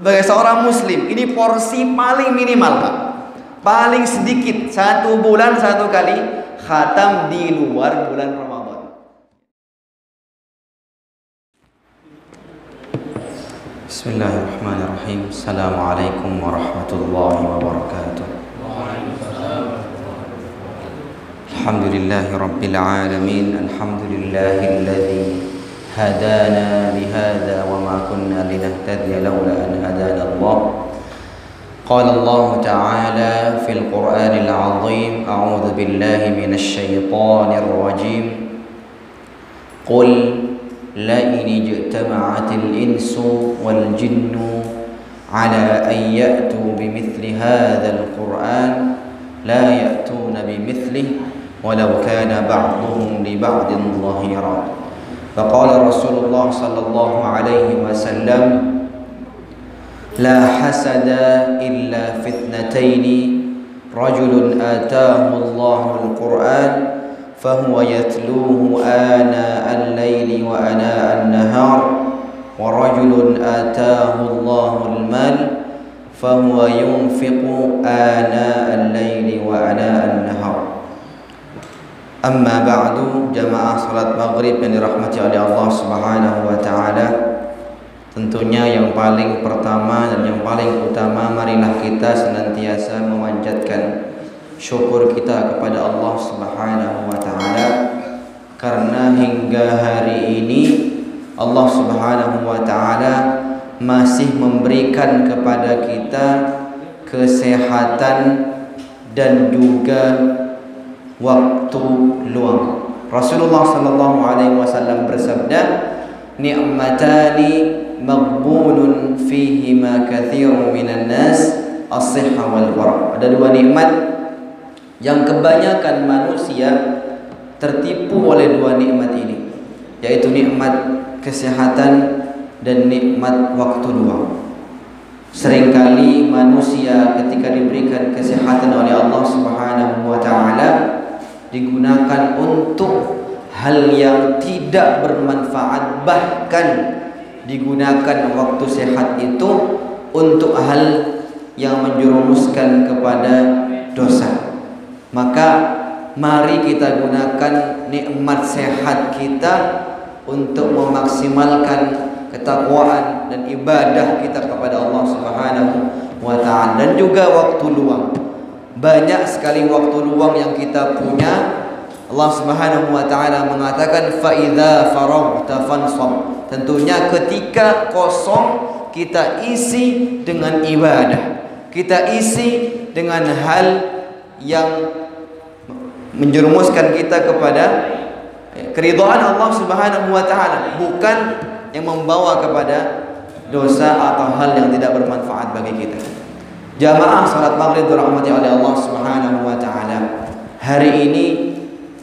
Sebagai seorang muslim, ini porsi paling minimal, Pak. Paling sedikit, 1 bulan 1 kali khatam di luar bulan Ramadan. Bismillahirrahmanirrahim. Assalamualaikum warahmatullahi wabarakatuh. Alhamdulillahi rabbil alamin. Alhamdulillahilladzi hadana lihada wa ma kunna linahtadiya laula an hadana Allah. Qala Allah ta'ala fil Qur'anil 'azim. A'udzu billahi minasy syaithanir rajim. Qul لئن اجتمعت الإنس والجن على أن يأتوا بمثل هذا القرآن لا يأتون بمثله ولو كان بعضهم لبعض ظهيرا. فقال رسول الله صلى الله عليه وسلم لا حسد إلا في اثنتين رجل آتاه الله القرآن فهو يتلوه آناء الليل وآناء النهار ورجل آتاه الله المال فهو ينفق آناء الليل وآناء النهار. أما بعد. Jamaah salat maghrib yang dirahmati oleh Allah Subhanahu wa taala, tentunya yang paling pertama dan yang paling utama, marilah kita senantiasa memanjatkan syukur kita kepada Allah Subhanahu wa taala, karena hingga hari ini Allah Subhanahu wa taala masih memberikan kepada kita kesehatan dan juga waktu luang. Rasulullah sallallahu alaihi wasallam bersabda, "Ni'matani maghbunun fihima katsirun minan nas, as-sihha wal wara." Ada 2 nikmat yang kebanyakan manusia tertipu oleh 2 nikmat ini, yaitu nikmat kesehatan dan nikmat waktu luang. Seringkali manusia ketika diberikan kesehatan oleh Allah Subhanahu wa taala digunakan untuk hal yang tidak bermanfaat, bahkan digunakan waktu sehat itu untuk hal yang menjerumuskan kepada dosa. Maka mari kita gunakan nikmat sehat kita untuk memaksimalkan ketakwaan dan ibadah kita kepada Allah Subhanahu wa taala, dan juga waktu luang. Banyak sekali waktu luang yang kita punya. Allah Subhanahu wa taala mengatakan fa idza faraghta fansab. Tentunya ketika kosong kita isi dengan ibadah, kita isi dengan hal yang menjerumuskan kita kepada keridhaan Allah Subhanahu wa taala, bukan yang membawa kepada dosa atau hal yang tidak bermanfaat bagi kita. Jamaah salat maghrib dirahmati oleh Allah Subhanahu wa taala. Hari ini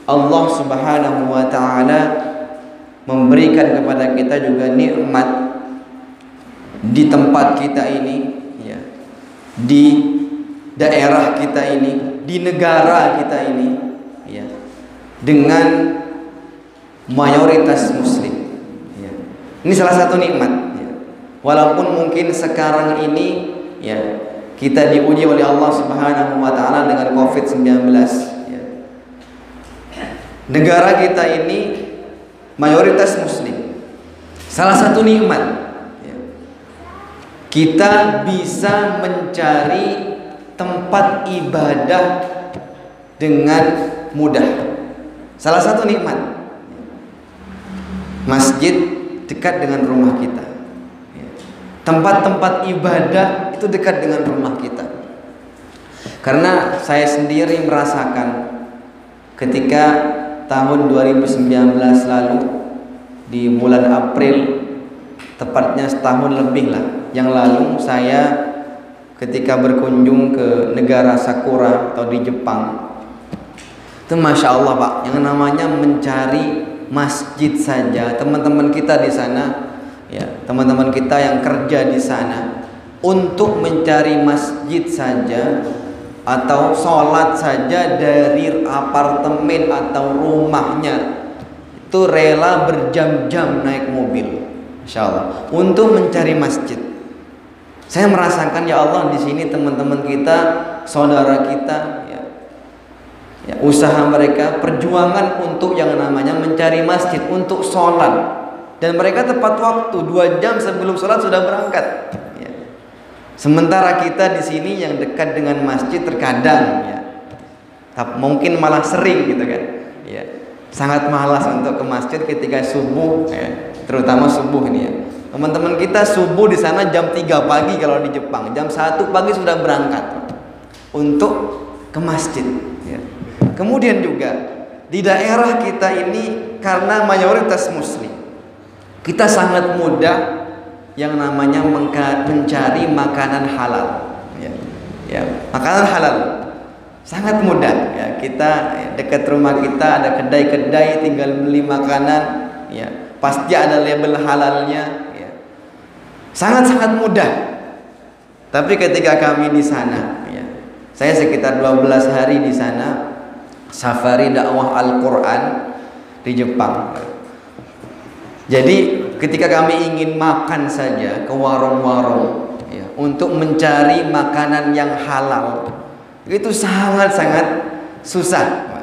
Allah Subhanahu wa taala memberikan kepada kita juga nikmat di tempat kita ini, ya, di daerah kita ini, di negara kita ini, ya, dengan mayoritas muslim, ya. Ini salah satu nikmat, ya. Walaupun mungkin sekarang ini, ya, kita diuji oleh Allah Subhanahu wa taala dengan Covid-19, ya. Negara kita ini mayoritas muslim. Salah satu nikmat, ya, kita bisa mencari tempat ibadah dengan mudah. Salah satu nikmat, masjid dekat dengan rumah kita, tempat-tempat ibadah itu dekat dengan rumah kita. Karena saya sendiri merasakan ketika tahun 2019 lalu, di bulan April, tepatnya setahun lebih lah yang lalu, saya ketika berkunjung ke negara Sakura atau di Jepang, itu Masya Allah Pak, yang namanya mencari masjid saja, teman-teman kita di sana, ya, teman-teman kita yang kerja di sana, untuk mencari masjid saja atau sholat saja dari apartemen atau rumahnya, itu rela berjam-jam naik mobil, Insya Allah, untuk mencari masjid. Saya merasakan ya Allah di sini teman-teman kita, saudara kita, ya, usaha mereka, perjuangan untuk yang namanya mencari masjid untuk sholat, dan mereka tepat waktu 2 jam sebelum sholat sudah berangkat. Ya. Sementara kita di sini yang dekat dengan masjid terkadang, ya, mungkin malah sering gitu kan, ya, sangat malas untuk ke masjid ketika subuh, ya, terutama subuh ini ya. Teman-teman kita subuh di sana jam 3 pagi kalau di Jepang, jam 1 pagi sudah berangkat untuk ke masjid. Ya. Kemudian juga di daerah kita ini karena mayoritas muslim, kita sangat mudah yang namanya mencari makanan halal. Ya. Ya, makanan halal sangat mudah. Ya, kita dekat rumah kita ada kedai-kedai, tinggal beli makanan. Ya, pasti ada label halalnya. Sangat-sangat mudah. Tapi ketika kami di sana, ya, saya sekitar 12 hari di sana, safari dakwah Al-Quran di Jepang. Jadi ketika kami ingin makan saja ke warung-warung, ya, untuk mencari makanan yang halal, itu sangat-sangat susah.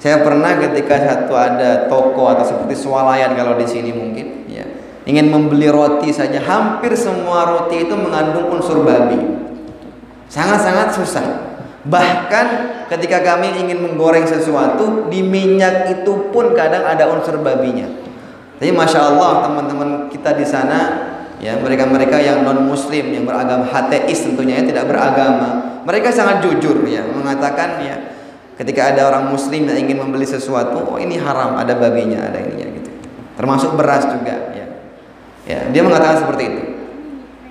Saya pernah ketika ada toko atau seperti swalayan kalau di sini mungkin, ya, ingin membeli roti saja, hampir semua roti itu mengandung unsur babi. Sangat-sangat susah. Bahkan ketika kami ingin menggoreng sesuatu, di minyak itu pun kadang ada unsur babinya. Tapi masya Allah teman-teman kita di sana, ya, mereka-mereka yang non muslim, yang beragama ateis tentunya, ya, tidak beragama, mereka sangat jujur, ya, mengatakan, ya, ketika ada orang muslim yang ingin membeli sesuatu, oh ini haram, ada babinya, ada ininya gitu. Termasuk beras juga, ya. Ya, dia mengatakan seperti itu.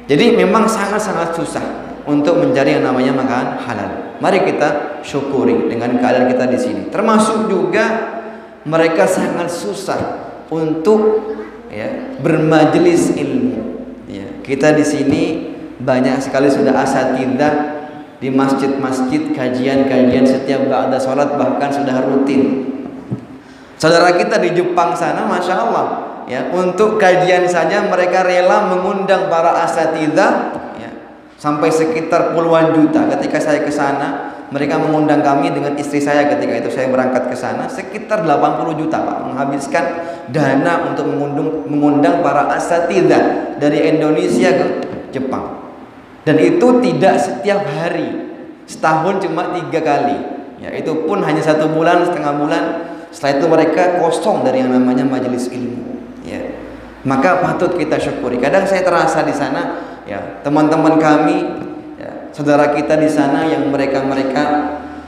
Jadi memang sangat-sangat susah untuk mencari yang namanya makanan halal. Mari kita syukuri dengan keadaan kita di sini. Termasuk juga mereka sangat susah untuk, ya, bermajelis ilmu. Ya, kita di sini banyak sekali sudah asatidzah di masjid-masjid, kajian-kajian setiap ba'da sholat bahkan sudah rutin. Saudara kita di Jepang sana, masya Allah, ya, untuk kajian saja mereka rela mengundang para asatidzah, ya, sampai sekitar puluhan juta. Ketika saya ke sana, mereka mengundang kami dengan istri saya, ketika itu saya berangkat ke sana, sekitar 80 juta Pak, menghabiskan dana untuk mengundang para asatidzah dari Indonesia ke Jepang. Dan itu tidak setiap hari, setahun cuma 3 kali, ya, itu pun hanya 1 bulan, setengah bulan. Setelah itu mereka kosong dari yang namanya majelis ilmu. Ya, maka patut kita syukuri. Kadang saya terasa di sana, ya, teman-teman kami, ya, saudara kita di sana yang mereka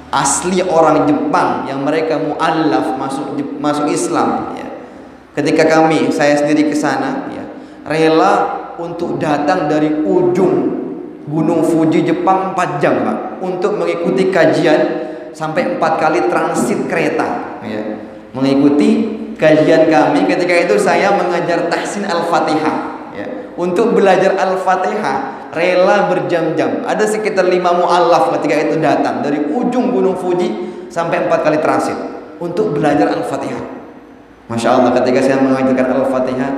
asli orang Jepang, yang mereka mu'allaf masuk Islam, ya. Ketika saya sendiri ke sana, ya, rela untuk datang dari ujung Gunung Fuji Jepang 4 jam Pak, untuk mengikuti kajian sampai 4 kali transit kereta, ya, mengikuti kajian kami. Ketika itu saya mengajar tahsin Al-Fatihah, ya. Untuk belajar Al-Fatihah rela berjam-jam. Ada sekitar 5 mu'allaf ketika itu datang dari ujung Gunung Fuji sampai 4 kali transit untuk belajar Al-Fatihah. Masya Allah, ketika saya mengajarkan Al-Fatihah,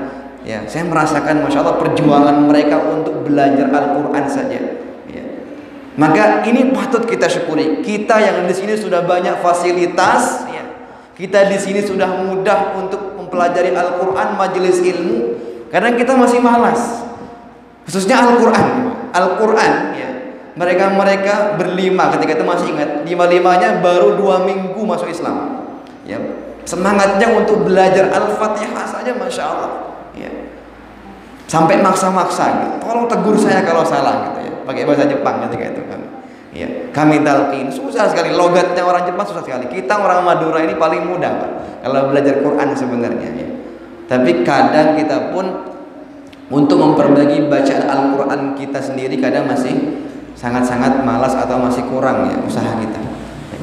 ya, saya merasakan masya Allah perjuangan mereka untuk belajar Al-Quran saja. Ya. Maka ini patut kita syukuri. Kita yang di sini sudah banyak fasilitas, ya. Kita di sini sudah mudah untuk mempelajari Al-Quran, majelis ilmu. Kadang kita masih malas, khususnya Al-Quran. Al-Quran, ya, mereka berlima ketika itu masih ingat, 5-5-nya baru 2 minggu masuk Islam. Ya, semangatnya untuk belajar Al-Fatihah saja, masya Allah. Ya. Sampai maksa-maksa, gitu. Tolong tegur saya kalau salah, gitu, ya. Pakai bahasa Jepang ketika itu kan. Ya, kami talqin, susah sekali, logatnya orang Jepang susah sekali. Kita orang Madura ini paling mudah Pak, kalau belajar Quran sebenarnya, ya. Tapi kadang kita pun untuk memperbaiki bacaan Al-Quran kita sendiri kadang masih sangat-sangat malas atau masih kurang, ya, usaha kita.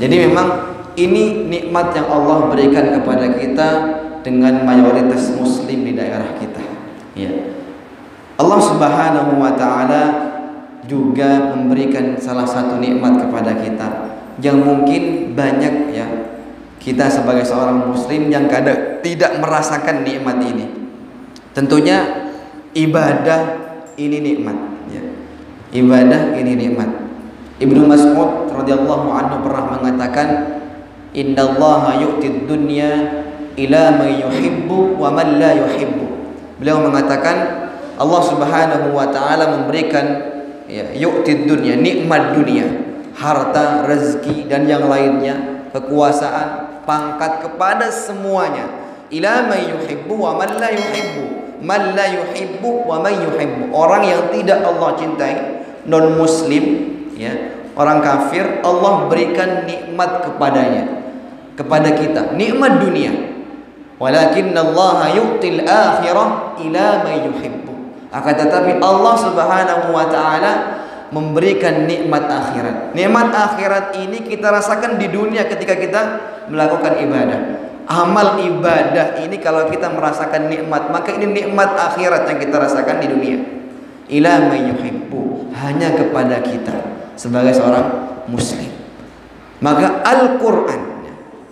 Jadi memang ini nikmat yang Allah berikan kepada kita dengan mayoritas muslim di daerah kita, ya. Allah Subhanahu wa ta'ala juga memberikan salah satu nikmat kepada kita yang mungkin banyak, ya, kita sebagai seorang muslim yang kadang tidak merasakan nikmat ini. Tentunya ibadah ini nikmat, ya. Ibadah ini nikmat. Ibnu Mas'ud radhiyallahu anhu pernah mengatakan, "Innallaha yu'tid dunya ila man yuhibbu wa man la yuhibbu." Beliau mengatakan Allah Subhanahu wa taala memberikan yu'tid dunya, nikmat dunia, harta, rezeki dan yang lainnya, kekuasaan, pangkat kepada semuanya. Ila man yuhibbu wa man la yuhibbu. Man la yuhibbu wa man yuhibbu. Orang yang tidak Allah cintai, non muslim, orang kafir, Allah berikan nikmat kepadanya, kepada kita, nikmat dunia. Walakinnallaha yu'til akhirah ila man yuhibbu. Akan tetapi Allah Subhanahu wa taala memberikan nikmat akhirat. Nikmat akhirat ini kita rasakan di dunia ketika kita melakukan ibadah. Amal ibadah ini kalau kita merasakan nikmat, maka ini nikmat akhirat yang kita rasakan di dunia. Ila man yuhibbu, hanya kepada kita sebagai seorang muslim. Maka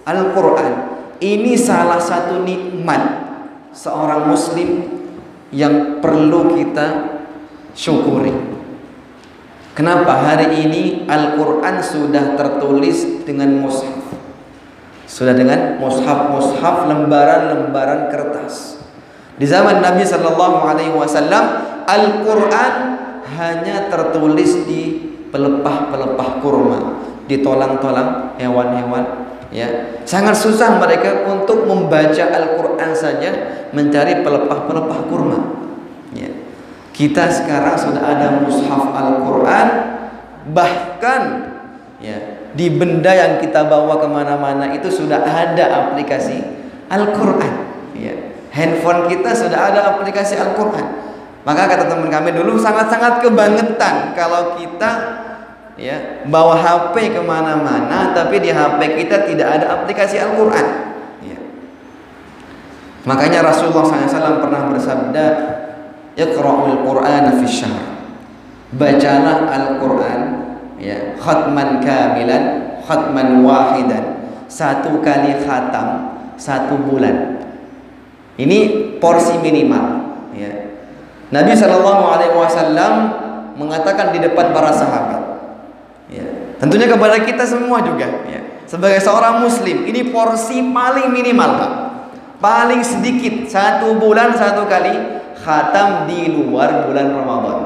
Al-Quran ini salah satu nikmat seorang muslim yang perlu kita syukuri. Kenapa hari ini Al-Quran sudah tertulis dengan mushaf, sudah dengan mushaf, lembaran-lembaran kertas. Di zaman Nabi Sallallahu Alaihi Wasallam, Al-Quran hanya tertulis di pelepah-pelepah kurma, di tolang-tolang hewan-hewan. Sangat susah mereka untuk membaca Al-Quran saja, mencari pelepah-pelepah kurma. Kita sekarang sudah ada mushaf Al-Quran, bahkan di benda yang kita bawa kemana-mana itu sudah ada aplikasi Al-Quran. Handphone kita sudah ada aplikasi Al-Quran. Maka kata teman kami dulu, sangat-sangat kebangetan kalau kita bawa HP kemana-mana, tapi di HP kita tidak ada aplikasi Al-Quran. Makanya Rasulullah SAW pernah bersabda, "Iqra'ul Qur'ana fi syahr." Bacalah Al-Quran khatman kamilan, khatman wahidan, satu kali khatam, 1 bulan. Ini porsi minimal. Nabi SAW mengatakan di depan para sahabat, tentunya kepada kita semua juga, sebagai seorang muslim, ini porsi paling minimal, Pak. Paling sedikit, 1 bulan 1 kali khatam di luar bulan Ramadan.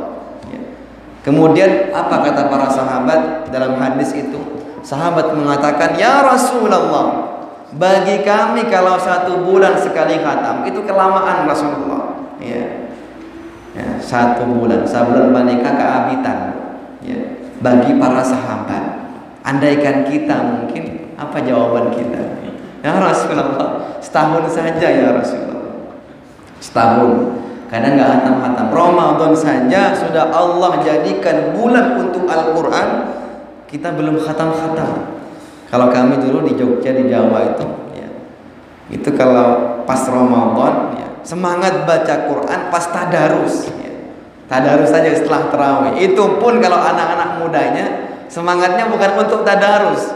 Kemudian apa kata para sahabat dalam hadis itu? Sahabat mengatakan, "Ya Rasulullah, bagi kami kalau 1 bulan sekali khatam itu kelamaan Rasulullah." 1 bulan, sebulan menikah keabitan. Bagi para sahabat, andaikan kita mungkin, apa jawaban kita? "Ya Rasulullah, setahun saja ya Rasulullah." Setahun, kadang nggak hatam-hatam. Ramadan saja sudah Allah jadikan bulan untuk Al-Quran, kita belum khatam-khatam. Kalau kami dulu di Jogja, di Jawa itu kalau pas Ramadan semangat baca Quran pas tadarus. Tadarus saja setelah tarawih. Itu pun kalau anak-anak mudanya semangatnya bukan untuk tadarus.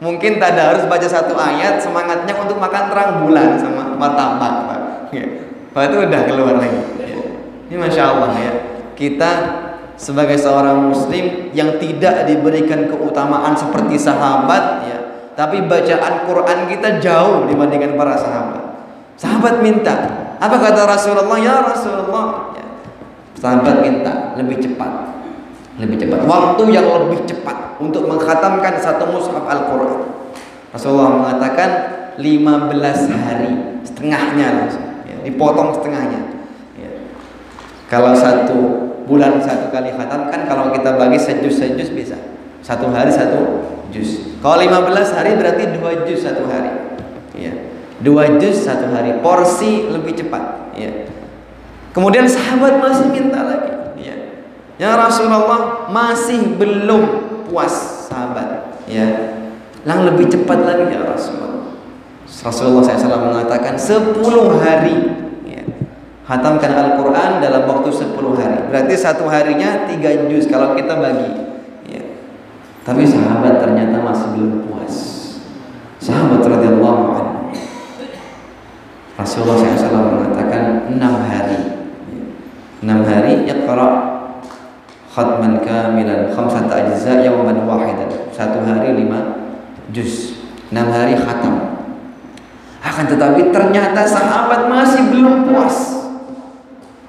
Mungkin tadarus baca 1 ayat, semangatnya untuk makan terang bulan sama martabak. Pak itu udah keluar lagi. Ini Masya Allah kita sebagai seorang muslim yang tidak diberikan keutamaan seperti sahabat, tapi bacaan Quran kita jauh dibandingkan para sahabat. Sahabat minta, apa kata Rasulullah? "Ya Rasulullah," sahabat minta lebih cepat, waktu yang lebih cepat untuk mengkhatamkan 1 mushaf Al-Quran. Rasulullah mengatakan 15 hari, setengahnya langsung, dipotong setengahnya. Kalau 1 bulan 1 kali khatam, kan kalau kita bagi sejuz bisa 1 hari 1 juz. Kalau 15 hari berarti 2 juz 1 hari. 2 juz 1 hari, porsi lebih cepat. Kemudian sahabat masih minta lagi, "Ya Rasulullah, masih belum puas sahabat, yang lebih cepat lagi ya Rasulullah." Rasulullah SAW mengatakan 10 hari, khatamkan Al-Quran dalam waktu 10 hari. Berarti 1 harinya 3 juz kalau kita bagi. Tapi sahabat ternyata masih belum puas. Sahabat radhiyallahu anhu, Rasulullah SAW mengatakan 6 hari. 6 hari, iqra khatman kamilan khamsata ajza yawman wahidan. 1 hari 5 juz, 6 hari khatam. Akan tetapi ternyata sahabat masih belum puas.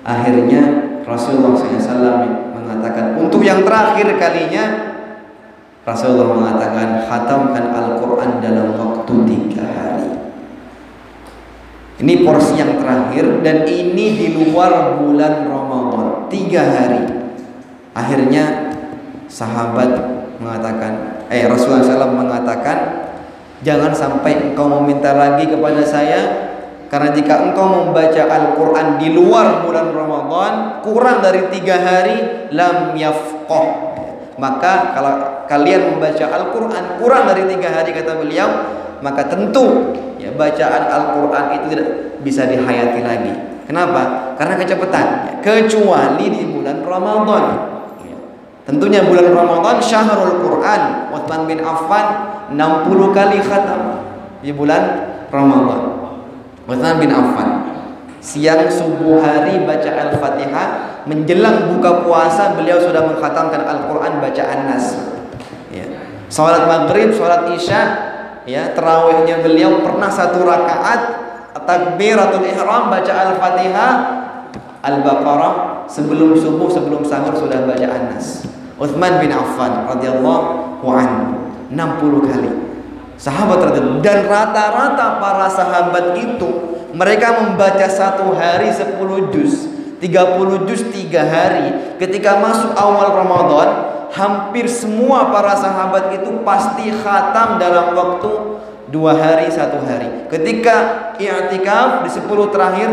Akhirnya Rasulullah SAW mengatakan, untuk yang terakhir kalinya Rasulullah mengatakan, khatamkan Al-Quran dalam waktu 3 hari. Ini porsi yang terakhir, dan ini di luar bulan Ramadan, 3 hari. Akhirnya sahabat mengatakan, Rasulullah SAW mengatakan, jangan sampai engkau meminta lagi kepada saya, karena jika engkau membaca Al-Quran di luar bulan Ramadan kurang dari 3 hari, lam yafqah. Maka kalau kalian membaca Al-Quran kurang dari 3 hari, kata beliau, maka tentu ya bacaan Al-Quran itu tidak bisa dihayati lagi. Kenapa? Karena kecepatan, kecuali di bulan Ramadan. Tentunya bulan Ramadan syahrul Quran. Utsman bin Affan 60 kali khatam di bulan Ramadan. Utsman bin Affan siang subuh hari baca Al-Fatihah, menjelang buka puasa beliau sudah mengkhatamkan Al-Quran bacaan Nas. Ya. Salat maghrib, salat isya, ya, tarawihnya beliau pernah 1 rakaat takbiratul ihram baca Al-Fatihah, Al-Baqarah, sebelum subuh, sebelum sahur sudah bacaan Nas. Utsman bin Affan radhiyallahu anhu 60 kali. Sahabat radhiyallahu, dan rata-rata para sahabat itu mereka membaca 1 hari 10 juz, 30 juz 3 hari. Ketika masuk awal Ramadan, hampir semua para sahabat itu pasti khatam dalam waktu 2 hari 1 hari. Ketika i'tikaf di 10 terakhir,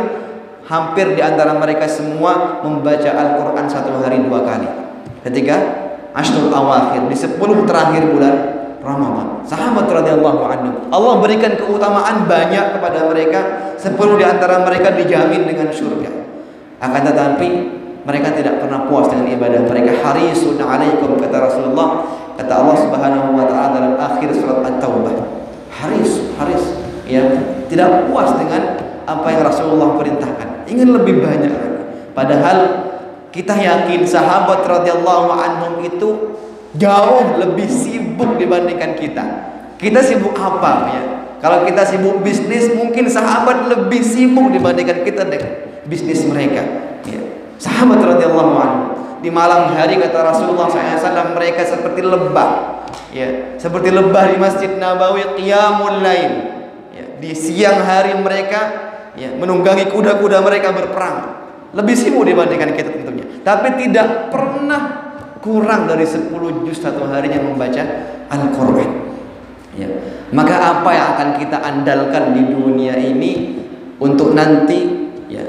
hampir di antara mereka semua membaca Al-Quran 1 hari 2 kali. Ketika Ashrul Awakhir di 10 terakhir bulan Ramadan, sahabat radhiyallahu anhu, Allah berikan keutamaan banyak kepada mereka. 10 di antara mereka dijamin dengan surga. Akan tetapi mereka tidak pernah puas dengan ibadah mereka. Harisun alaikum, kata Rasulullah, kata Allah Subhanahu wa taala dalam akhir surat At-Taubah. Haris, ya, tidak puas dengan apa yang Rasulullah perintahkan, ingin lebih banyak lagi. Padahal kita yakin sahabat radhiyallahu anhum itu jauh lebih sibuk dibandingkan kita. Kita sibuk apa ya? Kalau kita sibuk bisnis, mungkin sahabat lebih sibuk dibandingkan kita dengan bisnis mereka. Ya. Sahabat radhiyallahu anhu di malam hari, kata Rasulullah SAW, mereka seperti lebah, ya, seperti lebah di Masjid Nabawi qiyamul lail. Ya. Di siang hari mereka, ya, menunggangi kuda-kuda mereka berperang. Lebih sibuk dibandingkan kita tentunya. Tapi tidak pernah kurang dari 10 juz 1 harinya membaca Al-Quran. Ya. Maka apa yang akan kita andalkan di dunia ini untuk nanti, ya,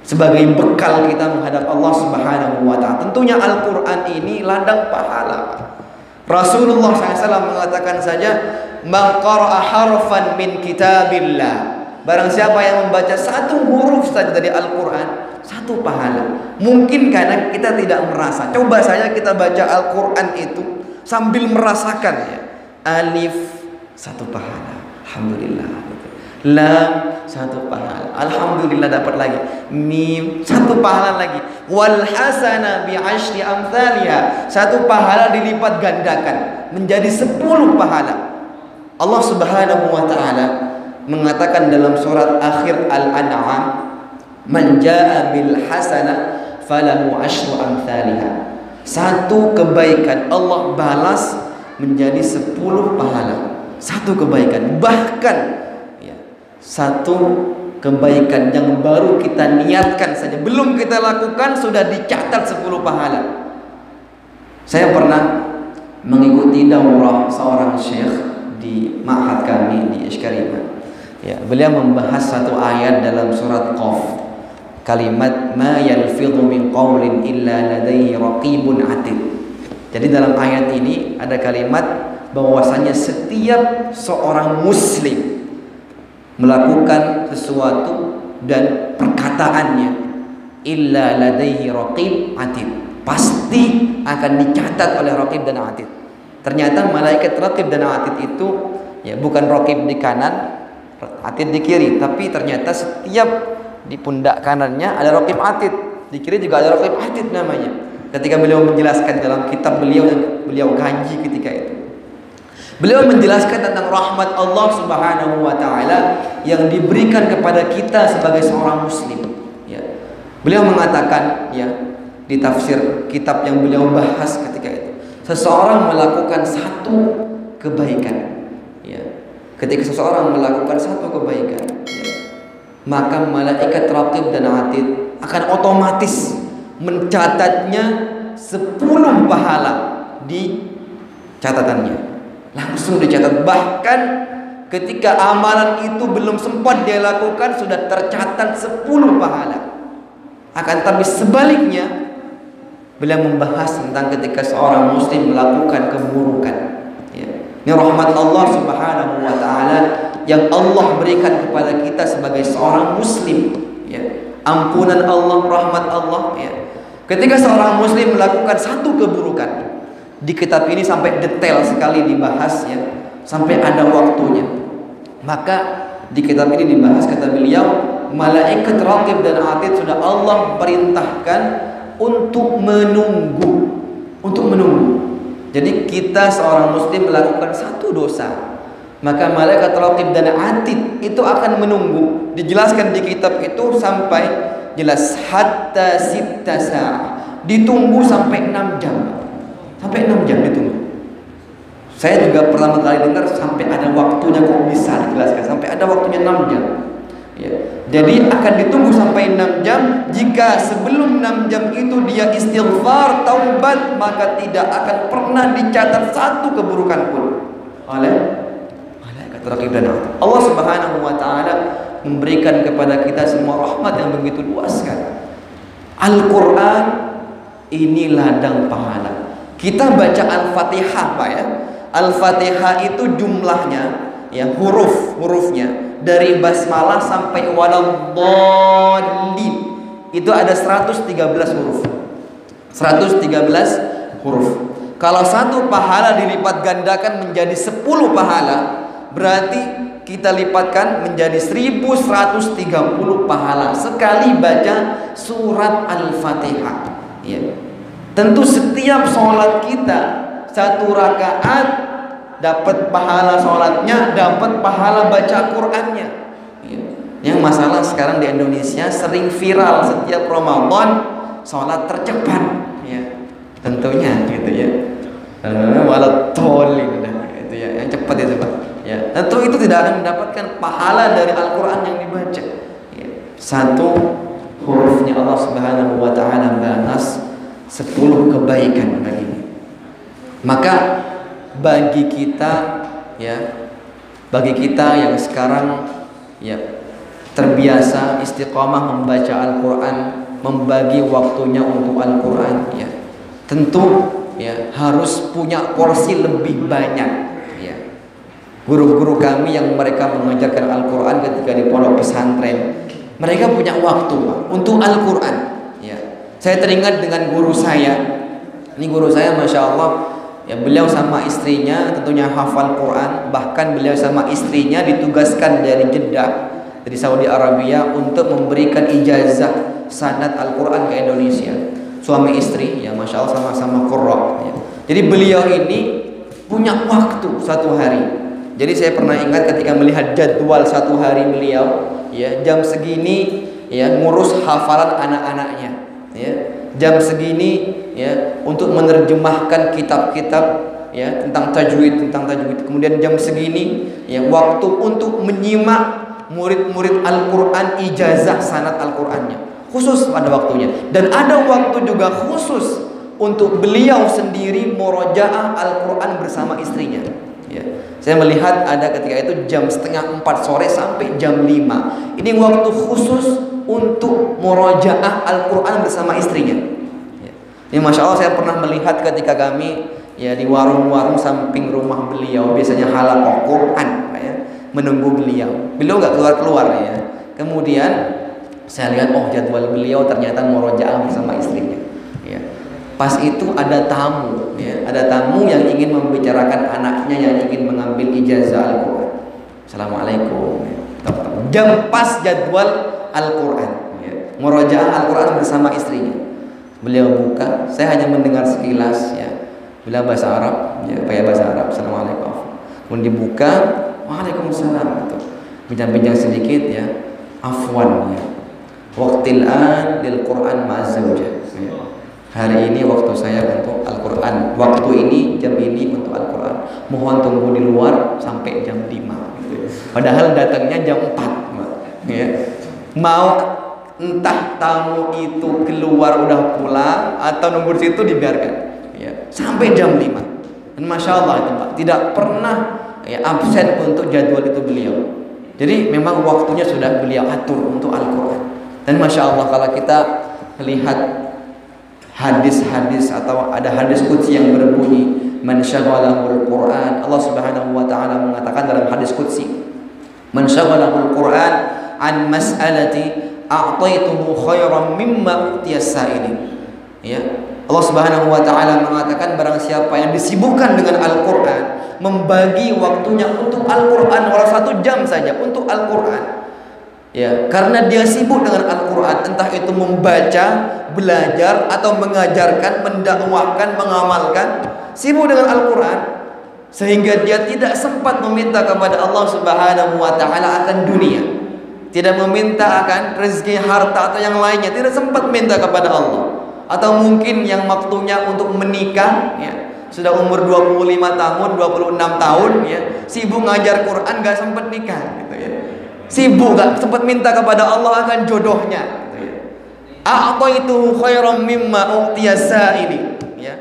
sebagai bekal kita menghadap Allah Subhanahu wa taala? Tentunya Al-Quran ini ladang pahala. Rasulullah SAW mengatakan saja, "Man qara'a harfan min kitabillah." Barang siapa yang membaca 1 huruf saja dari Al-Quran, 1 pahala. Mungkin kadang kita tidak merasa. Coba saja kita baca Al-Quran itu sambil merasakan, ya. Alif 1 pahala, alhamdulillah. Lam 1 pahala, alhamdulillah, dapat lagi. Mim 1 pahala lagi. Wal hasana bi asyri amthaliha, 1 pahala dilipat gandakan menjadi 10 pahala. Allah Subhanahu wa taala mengatakan dalam surat akhir Al-An'am, man jaa bil hasanah falahu asyru amthaliha. 1 kebaikan Allah balas menjadi 10 pahala. 1 kebaikan, bahkan, ya, 1 kebaikan yang baru kita niatkan saja, belum kita lakukan, sudah dicatat 10 pahala. Saya pernah mengikuti daurah seorang syekh di ma'had kami di Ishkarima. Ya, beliau membahas 1 ayat dalam surat Qaf. Kalimat ma yalfidhu min qawlin illa ladaihi raqibun atid. Jadi dalam ayat ini ada kalimat bahwasanya setiap seorang muslim melakukan sesuatu dan perkataannya illa ladaihi raqib atid, pasti akan dicatat oleh raqib dan atid. Ternyata malaikat raqib dan atid itu, ya, bukan raqib di kanan, atid di kiri, tapi ternyata setiap di pundak kanannya ada raqib atid, di kiri juga ada raqib atid namanya. ketika beliau menjelaskan dalam kitab beliau yang beliau kaji ketika itu. Beliau menjelaskan tentang rahmat Allah Subhanahu wa taala yang diberikan kepada kita sebagai seorang muslim, ya. Beliau mengatakan, ya, di tafsir kitab yang beliau bahas ketika itu, seseorang melakukan satu kebaikan, ya. Ketika seseorang melakukan satu kebaikan, ya, maka malaikat raqib dan atid akan otomatis mencatatnya 10 pahala di catatannya. Langsung dicatat. Bahkan ketika amalan itu belum sempat dia lakukan, sudah tercatat 10 pahala. Akan tapi sebaliknya, beliau membahas tentang ketika seorang muslim melakukan keburukan, ya. Ini rahmat Allah Subhanahu wa taala yang Allah berikan kepada kita sebagai seorang muslim, ya. Ampunan Allah, rahmat Allah, ya. Ketika seorang muslim melakukan satu keburukan, di kitab ini sampai detail sekali dibahas, ya, sampai ada waktunya. Maka di kitab ini dibahas, kata beliau, malaikat raqib dan atid sudah Allah perintahkan untuk menunggu, Jadi kita seorang muslim melakukan satu dosa, maka malaikat raqib dan atid itu akan menunggu. Dijelaskan di kitab itu sampai jelas, hatta sitta sa'ah, ditunggu sampai 6 jam. Sampai 6 jam ditunggu. Saya juga pertama kali dengar sampai ada waktunya, kok bisa dijelaskan sampai ada waktunya 6 jam, ya. Jadi akan ditunggu sampai 6 jam. Jika sebelum 6 jam itu dia istighfar, taubat, maka tidak akan pernah dicatat satu keburukan pun oleh malaikat raqib dan atid. Allah Subhanahu wa taala memberikan kepada kita semua rahmat yang begitu luas kan. Al-Qur'an ini ladang pahala. Kita baca Al-Fatihah, Pak, ya. Al-Fatihah itu jumlahnya, ya, hurufnya dari basmalah sampai waladdallin itu ada 113 huruf. 113 huruf. Kalau satu pahala dilipat gandakan menjadi 10 pahala, berarti kita lipatkan menjadi 1130 pahala sekali baca surat Al-Fatihah, ya. Tentu setiap sholat kita satu rakaat dapat pahala sholatnya, dapat pahala baca Qur'annya, ya. Yang masalah sekarang di Indonesia sering viral setiap Ramadan sholat tercepat, ya. Tentunya gitu, ya. Waladhdallin, itu, ya, yang cepat itu, Pak, ya. Tentu itu tidak akan mendapatkan pahala dari Al-Quran yang dibaca, ya. Satu hurufnya Allah Subhanahu wa taala balas 10 kebaikan baginya. Maka bagi kita, ya, bagi kita yang sekarang, ya, terbiasa istiqamah membaca Al-Quran, membagi waktunya untuk Al-Quran, ya, tentu, ya, harus punya porsi lebih banyak, ya. Guru-guru kami yang mereka mengajarkan Al-Quran ketika di pondok pesantren, mereka punya waktu, Pak, untuk Al-Quran, ya. Saya teringat dengan guru saya. Ini guru saya, masya Allah, ya, beliau sama istrinya tentunya hafal Quran. Bahkan beliau sama istrinya ditugaskan dari Jeddah, dari Saudi Arabia, untuk memberikan ijazah sanad Al-Quran ke Indonesia. Suami istri, ya, masya Allah, sama-sama qurra, ya. Jadi beliau ini punya waktu satu hari. Jadi saya pernah ingat ketika melihat jadwal satu hari beliau, ya, jam segini, ya, ngurus hafalan anak-anaknya, ya, jam segini, ya, untuk menerjemahkan kitab-kitab, ya, tentang tajwid. Kemudian jam segini, ya, waktu untuk menyimak murid-murid Al-Quran, ijazah sanad Al-Qurannya, khusus pada waktunya. Dan ada waktu juga khusus untuk beliau sendiri murojaah Al-Quran bersama istrinya, ya. Saya melihat ada ketika itu jam 3:30 sore sampai jam 5. Ini waktu khusus untuk murojaah Al-Quran bersama istrinya, ya. Ini masya Allah, saya pernah melihat ketika kami, ya, di warung-warung samping rumah beliau, biasanya halaqah Quran, ya, menunggu beliau. Beliau nggak keluar-keluar, ya. Kemudian saya lihat, oh, jadwal beliau ternyata murojaah bersama istrinya, ya. Pas itu ada tamu, ya, ada tamu yang ingin membicarakan anaknya yang ingin mengambil ijazah Al-Quran. Assalamualaikum, ya. Jam pas jadwal Al-Quran, ya, murojaah Al-Quran bersama istrinya. Beliau buka, saya hanya mendengar sekilas ya. Beliau bahasa Arab, ya, pakai bahasa Arab. Assalamualaikum. Kemudian dibuka, waalaikumsalam. Gitu. Bincang-bincang sedikit ya. Afwan ya. Waqtil an lil Quran ma'azzawjah. Ya. Hari ini waktu saya untuk Al-Quran. Waktu ini, jam ini untuk Al-Quran. Mohon tunggu di luar sampai jam 5 gitu. Padahal datangnya jam 4 ya. Mau entah tamu itu keluar udah pulang atau nunggu di situ dibiarkan ya, sampai jam 5. Dan Masya Allah itu Pak, tidak pernah ya, absen untuk jadwal itu beliau. Jadi memang waktunya sudah beliau atur untuk Al-Quran. Dan Masya Allah kalau kita lihat hadis-hadis atau ada hadis qudsi yang berbunyi man syaghalahul Quran, Allah Subhanahu wa taala mengatakan dalam hadis qudsi, man syaghalahul Quran an mas'alati a'taituhu khairan mimma utiyas sa'ilin. Ya. Allah Subhanahu wa taala mengatakan barang siapa yang disibukkan dengan Al-Qur'an, membagi waktunya untuk Al-Qur'an walau 1 jam saja untuk Al-Qur'an. Ya, karena dia sibuk dengan Al-Qur'an, entah itu membaca, belajar atau mengajarkan, mendakwahkan, mengamalkan, sibuk dengan Al-Qur'an sehingga dia tidak sempat meminta kepada Allah Subhanahu wa taala akan dunia. Tidak meminta akan rezeki, harta atau yang lainnya, tidak sempat minta kepada Allah. Atau mungkin yang waktunya untuk menikah ya, sudah umur 25 tahun, 26 tahun ya, sibuk ngajar Quran, gak sempat nikah gitu ya. Sibuk gak sempat minta kepada Allah akan jodohnya gitu ya. A'taitu khairam mimma u'tiyasa ini ya.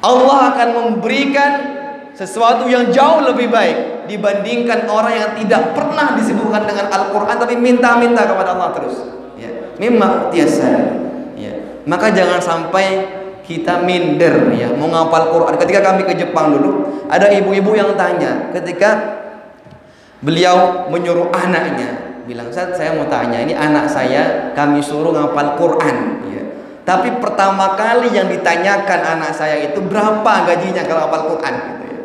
Allah akan memberikan sesuatu yang jauh lebih baik dibandingkan orang yang tidak pernah disibukkan dengan Al-Quran tapi minta-minta kepada Allah terus ya. Mimma u'tiyasa ya. Maka jangan sampai kita minder ya, mau ngapal Quran. Ketika kami ke Jepang dulu, ada ibu-ibu yang tanya ketika beliau menyuruh anaknya, bilang, "Ustaz, saya mau tanya, ini anak saya kami suruh ngapal Quran ya. Tapi pertama kali yang ditanyakan anak saya itu berapa gajinya kalau hafal Quran gitu ya.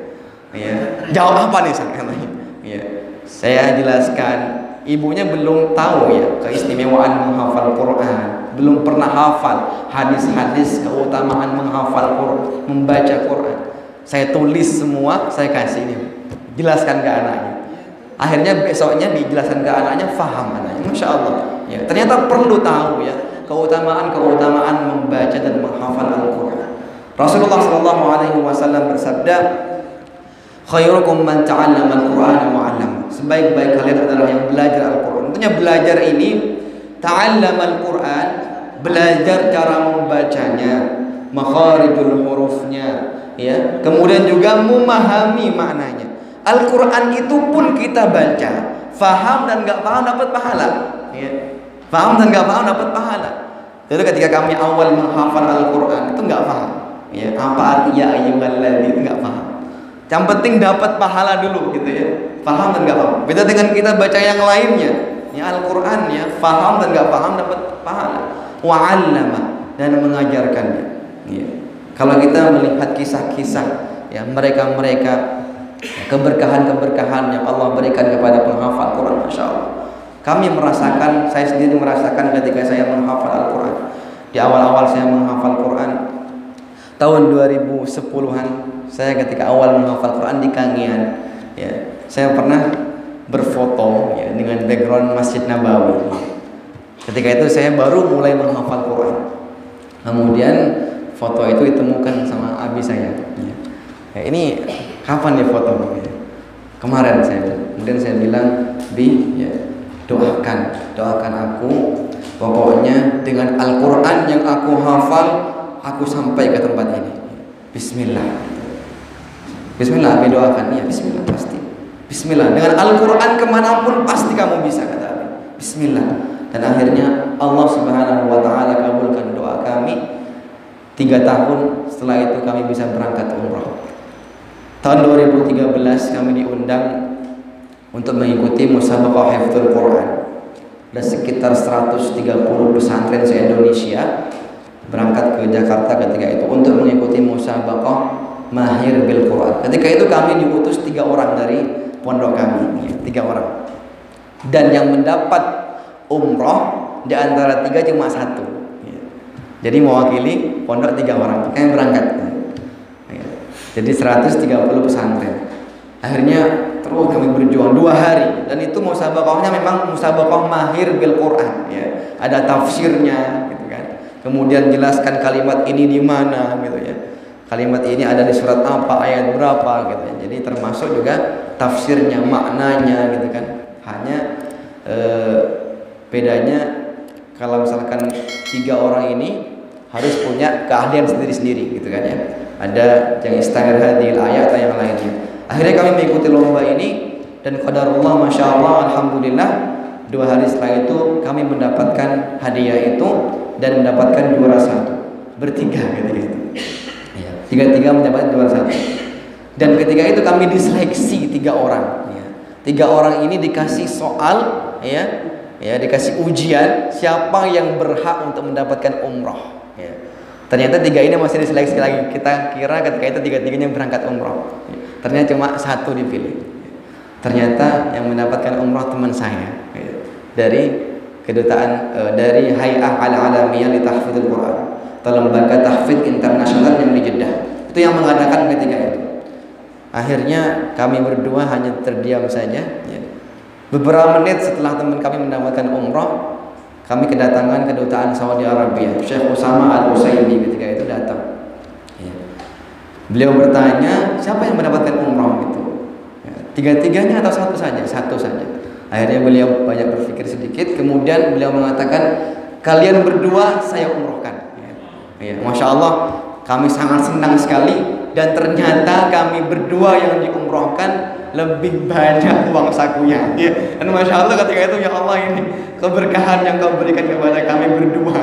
Ya. Jawab apa nih katanya? Ya. Saya jelaskan, ibunya belum tahu ya keistimewaan menghafal Quran, belum pernah hafal hadis-hadis keutamaan menghafal Quran, membaca Quran. Saya tulis semua, saya kasih ini, jelaskan ke anaknya. Akhirnya besoknya dijelaskan ke anaknya, faham anaknya, Masya Allah ya. Ternyata perlu tahu ya keutamaan membaca dan menghafal Al-Quran. Rasulullah SAW bersabda, khairukum man ta'allama al-Qur'ana wa 'allama. Sebaik-baik kalian adalah yang belajar Al-Quran. Tentunya belajar ini ta'allama al-Quran, belajar cara membacanya, makharijul hurufnya ya. Kemudian juga memahami maknanya. Al-Quran itu pun kita baca, faham dan enggak paham dapat pahala ya. Faham dan enggak paham dapat pahala. Jadi ketika kami awal menghafal Al-Quran itu enggak paham ya, apa arti ya ayyuhalladzina, enggak paham. Yang penting dapat pahala dulu gitu ya. Paham dan enggak paham. Beda dengan kita baca yang lainnya. Ya Al-Quran ya, paham dan enggak paham dapat pahala. Wa 'allama, dan mengajarkannya. Ya. Kalau kita melihat kisah-kisah ya mereka-mereka, keberkahan-keberkahan yang Allah berikan kepada penghafal Quran, Masya Allah. Kami merasakan, saya sendiri merasakan ketika saya menghafal Al-Quran. Di awal-awal saya menghafal Quran tahun 2010-an, saya ketika awal menghafal Quran di Kangean ya, saya pernah berfoto ya, dengan background Masjid Nabawi. Ketika itu saya baru mulai menghafal Quran. Kemudian foto itu ditemukan sama abi saya ya, ini kapan ya foto ini? Kemarin saya. Kemudian saya bilang, "Bi, ya, doakan aku. Pokoknya dengan Al-Quran yang aku hafal, aku sampai ke tempat ini. Bismillah." Bismillah, Abi doakan. Ya, Bismillah pasti. Bismillah. Dengan Al-Quran kemanapun pasti kamu bisa, kata Abi. Bismillah. Dan akhirnya Allah Subhanahu wa taala kabulkan doa kami. 3 tahun setelah itu kami bisa berangkat umrah. Tahun 2013 kami diundang untuk mengikuti musabaqah hifdzul Quran. Ada sekitar 130 pesantren se-Indonesia berangkat ke Jakarta ketika itu untuk mengikuti musabaqah mahir bil Quran. Ketika itu kami diutus 3 orang dari pondok kami, 3 orang. Dan yang mendapat umroh di antara 3 cuma 1. Jadi mewakili pondok 3 orang, kami berangkat. Ya. Jadi 130 pesantren. Akhirnya terus kami berjuang 2 hari, dan itu musabaqahnya memang musabaqah mahir bil Quran, ya. Ada tafsirnya gitu kan. Kemudian jelaskan kalimat ini di mana gitu ya. Kalimat ini ada di surat apa, ayat berapa gitu ya. Jadi termasuk juga tafsirnya, maknanya gitu kan. Hanya bedanya kalau misalkan 3 orang ini harus punya keahlian sendiri-sendiri gitu kan ya. Ada yang istaghfar hadhil ayat atau yang lainnya. Akhirnya kami mengikuti lomba ini, dan qadarullah masya Allah, alhamdulillah 2 hari setelah itu kami mendapatkan hadiah itu dan mendapatkan juara 1 bertiga ketika itu. Ya, 3 mendapatkan juara 1. Dan ketika itu kami diseleksi 3 orang. Ya. 3 orang ini dikasih soal, ya, dikasih ujian siapa yang berhak untuk mendapatkan umroh. Ya. Ternyata 3 ini masih diseleksi lagi. Kita kira ketika itu 3-3-nya berangkat umroh. Ya. Ternyata cuma 1 dipilih. Ternyata yang mendapatkan umroh teman saya, ya, dari kedutaan dari Hay'ah Al-Alamiyah li Tahfidzul Quran, atau lembaga tahfidz internasional yang di Jeddah. Itu yang mengadakan ketika itu. Akhirnya kami berdua hanya terdiam saja. Ya. Beberapa menit setelah teman kami mendapatkan umroh, kami kedatangan kedutaan Saudi Arabia. Syekh Usama Al-Usaimi ketika itu datang. Ya. Beliau bertanya, siapa yang mendapatkan umroh itu? Ya, 3-3-nya atau 1 saja? 1 saja. Akhirnya beliau banyak berpikir sedikit. Kemudian beliau mengatakan, kalian berdua saya umrohkan. Ya, Masya Allah, kami sangat senang sekali. Dan ternyata kami berdua yang diumrohkan lebih banyak uang sakunya. Ya. Dan Masya Allah ketika itu, ya Allah, ini keberkahan yang kau berikan kepada kami berdua.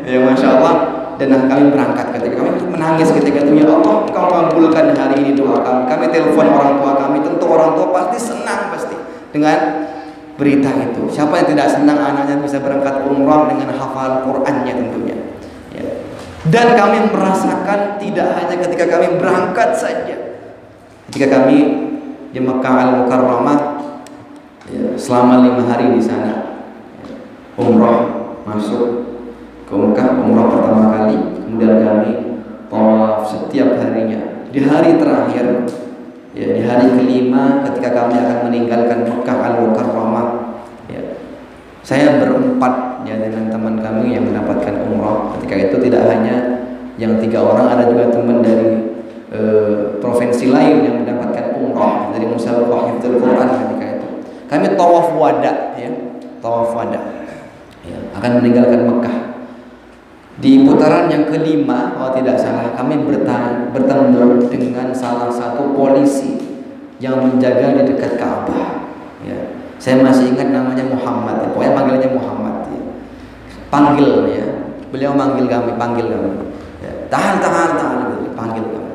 Ya Masya Allah. Dan kami berangkat ketika kami menangis ketika itu, ya Allah, Engkau kabulkan hari ini doa kami. Kami telepon orang tua kami, tentu orang tua pasti senang pasti dengan berita itu. Siapa yang tidak senang anaknya bisa berangkat umrah dengan hafal Qur'annya tentunya. Ya. Dan kami merasakan tidak hanya ketika kami berangkat saja. Ketika kami di Mekah Al-Mukarramah, ya, selama 5 hari di sana, ya, umrah masuk ke Mekah, umrah pertama kali, kemudian kami tawaf setiap harinya. Di hari terakhir, ya, di hari kelima ketika kami akan meninggalkan Mekah Al-Mukarramah, ya, saya berempat, ya, dengan teman kami yang mendapatkan umrah. Ketika itu tidak hanya yang 3 orang, ada juga teman dari provinsi lain yang mendapatkan umrah dari musabaqah hifdzul Quran ketika itu. Kami tawaf wada, ya, tawaf wada, ya, akan meninggalkan Mekah. Di putaran yang kelima, kalau tidak salah, kami bertemu dengan salah satu polisi yang menjaga di dekat Ka'bah. Ya. Saya masih ingat namanya Muhammad, ya. Pokoknya panggilannya Muhammad. Ya. Panggil, ya, beliau panggil kami. Ya. Tahan, gitu, panggil kami.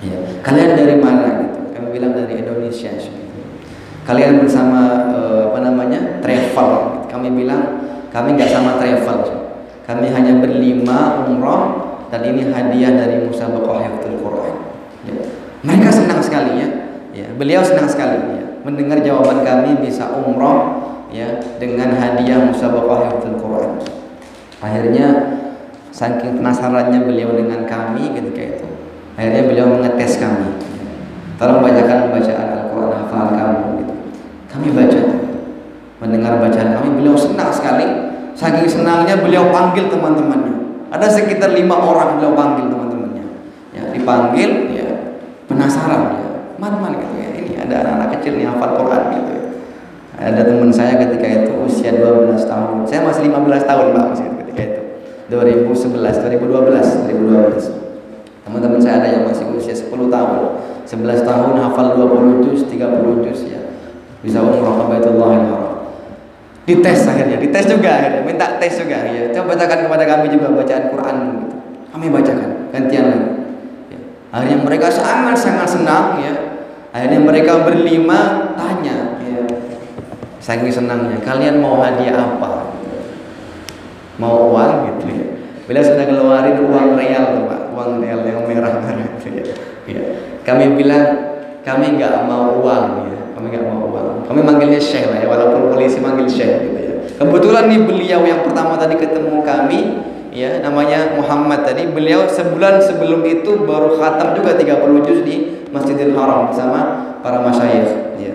Ya. Kalian dari mana? Gitu. Kami bilang dari Indonesia. Gitu. Kalian bersama travel? Kami bilang kami nggak sama travel. Kami hanya berlima umroh, dan ini hadiah dari musabaqah hifdzul Quran. Ya. Mereka senang sekali, ya. Ya, beliau senang sekali, ya, mendengar jawaban kami bisa umroh, ya, dengan hadiah musabaqah hifdzul Quran. Akhirnya saking penasarannya beliau dengan kami ketika itu, akhirnya beliau mengetes kami. Tolong bacakan bacaan Al-Quran hafal kamu. Gitu. Kami baca, mendengar bacaan kami, beliau senang sekali. Saking senangnya beliau panggil teman-temannya. Ada sekitar 5 orang beliau panggil teman-temannya. Ya, dipanggil, ya, penasaran, ya. Man gitu, ya. Ini ada anak-anak kecil nih hafal Quran gitu, ya. Ada teman saya ketika itu usia 12 tahun. Saya masih 15 tahun, Pak, masih ketika itu. 2012. Teman-teman saya ada yang masih usia 10 tahun, 11 tahun hafal 20 juz, 30 juz, ya. Bisa umrah ke Baitullahil Haram. Dites akhirnya, minta tes juga, ya. Coba bacakan kepada kami juga bacaan Quran gitu. Kami bacakan, gantian lagi. Ya. Akhirnya mereka sangat senang, ya. Akhirnya mereka berlima tanya, ya, saking senangnya, kalian mau hadiah apa? Mau uang gitu, ya. Bila sudah keluarin uang real tuh, Pak, uang real yang merah-merah gitu, ya. Ya. Kami bilang kami nggak mau uang, ya. Kami nggak mau uang. Kami manggilnya Syekh lah, ya, walaupun polisi manggil Syekh gitu, ya. Kebetulan nih beliau yang pertama tadi ketemu kami ya namanya Muhammad tadi, beliau sebulan sebelum itu baru khatam juga 30 juz di Masjidil Haram bersama para masyayikh ya.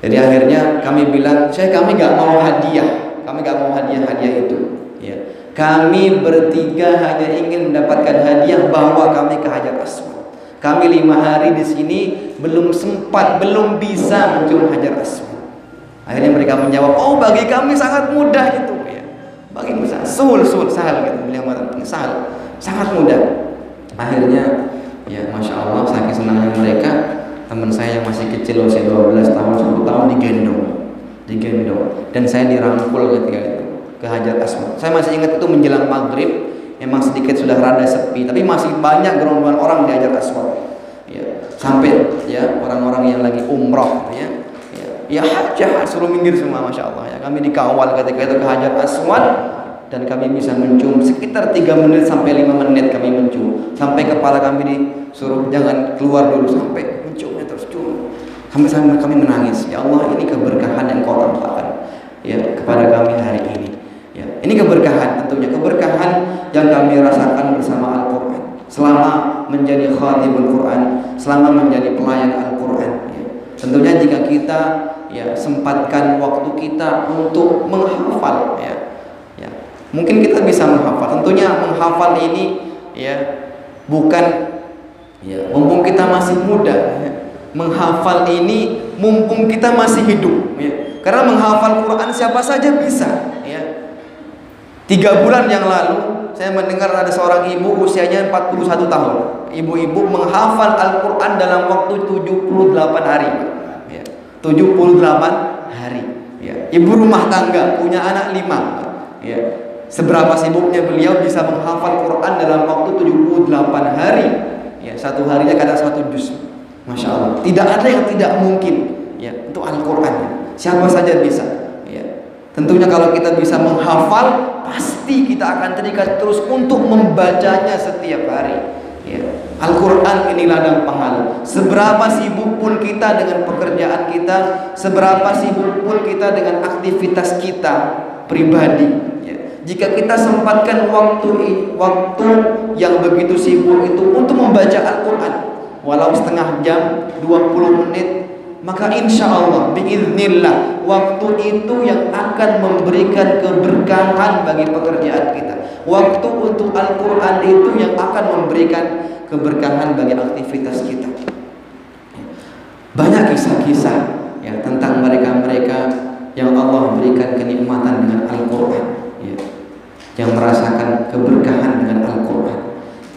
Jadi akhirnya kami bilang, "Syekh, kami nggak mau hadiah. Kami nggak mau hadiah-hadiah itu." Ya. Kami bertiga hanya ingin mendapatkan hadiah bahwa kami ke Hajar Aswad. Kami 5 hari di sini belum sempat, belum bisa mencium Hajar Aswad. Akhirnya mereka menjawab, "Oh, bagi kami sangat mudah itu." Ya. Bagi mudah, sahal gitu. Beliau mengatakan sahal, sangat mudah. Akhirnya ya Masya Allah, saking senangnya mereka, teman saya yang masih kecil usia 12 tahun, 1 tahun digendong, dan saya dirangkul ketika itu ke Hajar Aswad. Saya masih ingat itu menjelang maghrib, memang sedikit sudah rada sepi, tapi masih banyak gerombolan orang di Hajar Aswad. Ya, sampai ya orang-orang yang lagi umroh, ya hajah suruh minggir semua, Masya Allah ya. Kami dikawal ketika itu ke Hajar Aswad, dan kami bisa mencium sekitar 3 menit sampai 5 menit kami mencium, sampai kepala kami disuruh jangan keluar dulu, sampai menciumnya terus cium, sampai kami menangis. Ya Allah, ini keberkahan yang Kau tampakkan ya kepada kami hari ini. Ya, ini keberkahan, tentunya keberkahan yang kami rasakan bersama Al-Quran selama menjadi khadimul Quran, selama menjadi pelayan Al-Quran. Ya. Tentunya jika kita ya sempatkan waktu kita untuk menghafal, ya mungkin kita bisa menghafal. Tentunya menghafal ini ya bukan ya mumpung kita masih muda, ya. Menghafal ini mumpung kita masih hidup, ya. Karena menghafal Quran siapa saja bisa, ya. 3 bulan yang lalu saya mendengar ada seorang ibu usianya 41 tahun. Ibu-ibu menghafal Al-Quran dalam waktu 78 hari, ya. 78 hari, ya. Ibu rumah tangga punya anak 5, ya. Seberapa sibuknya beliau bisa menghafal Quran dalam waktu 78 hari, ya, 1 harinya kadang 1 juz. Masya Allah, tidak ada yang tidak mungkin, ya, untuk Al-Quran. Siapa saja bisa, ya. Tentunya kalau kita bisa menghafal, pasti kita akan terikat terus untuk membacanya setiap hari, ya. Al-Quran ini ladang pahala. Seberapa sibuk pun kita dengan pekerjaan kita, seberapa sibuk pun kita dengan aktivitas kita pribadi, jika kita sempatkan waktu yang begitu sibuk itu untuk membaca Al-Quran, walau setengah jam, 20 menit, maka insya Allah, biiznillah, waktu itu yang akan memberikan keberkahan bagi pekerjaan kita. Waktu untuk Al-Quran itu yang akan memberikan keberkahan bagi aktivitas kita. Banyak kisah-kisah ya tentang mereka-mereka yang Allah berikan kenikmatan dengan Al-Quran, ya, yang merasakan keberkahan dengan Al-Quran.